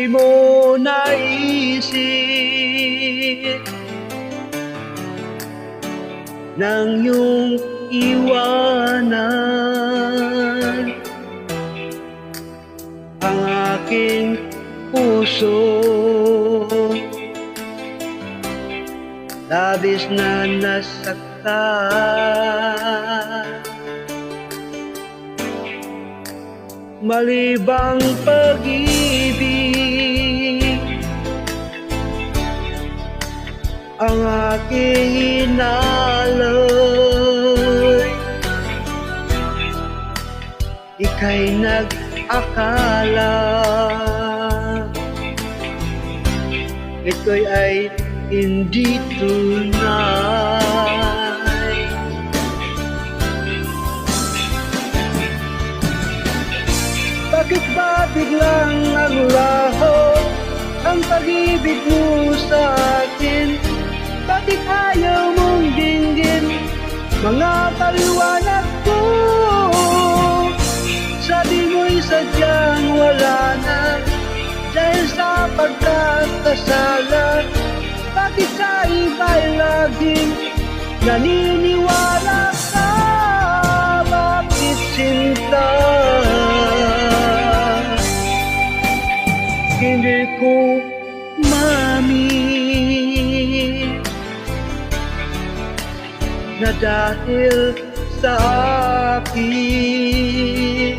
mo naisip nang iyong iwanan ang aking puso. Labis na nasaktan, malibang pag-ibig ang aking inalay. Ika'y nag-akala ito'y ay hindi tunay. Bakit ba biglang naglaho ang pag-ibig mo sa akin? Bakit ayaw mong dinggin mga paliwanag ko? Sabi mo'y sadyang wala na dahil sa pagkakasala. Bakit sa iba'y laging naniniwala ka? Bakit sinta? Hindi ko maamin na dahil sa akin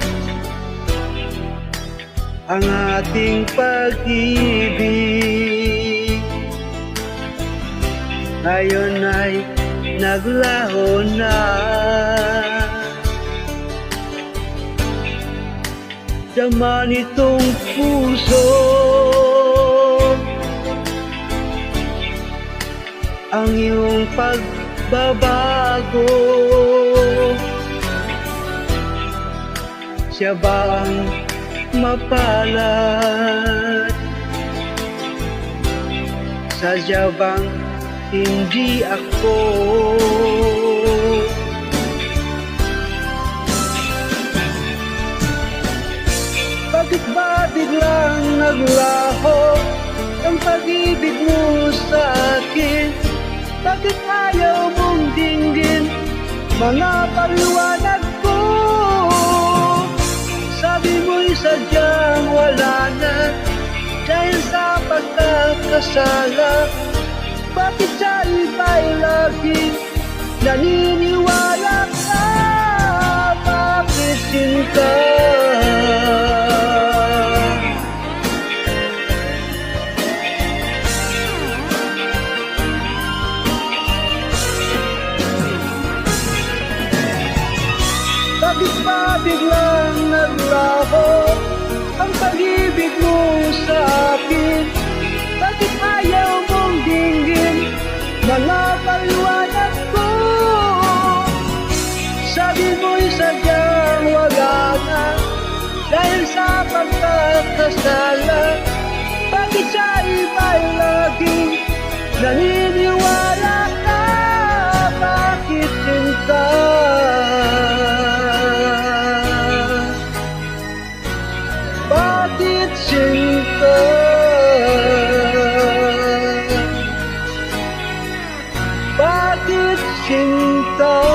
ang ating pag-ibig ngayon ay naglaho na. Dama nitong puso ang iyong pagbabago. Siya ba ang mapalad? Sadya bang hindi ako? Bakit ba biglang naglaho ang pag-ibig mo sa akin? Bakit ayaw mong dinggin mga paliwanag ko? Sabi mo'y sadyang wala na dahil sa pagkakasala. Bakit sa iba'y laging naniniwala ka? Bakit sinta? Bakit ba biglang naglaho ang pag-ibig mo sa akin? Bakit ayaw mong dinggin mga paliwanag ko? Sabi mo'y sadyang wala na dahil sa pagkakasala. Bakit sa iba'y laging naniniwala ka? Bakit sinta? Bakit sinta? Bakit sinta?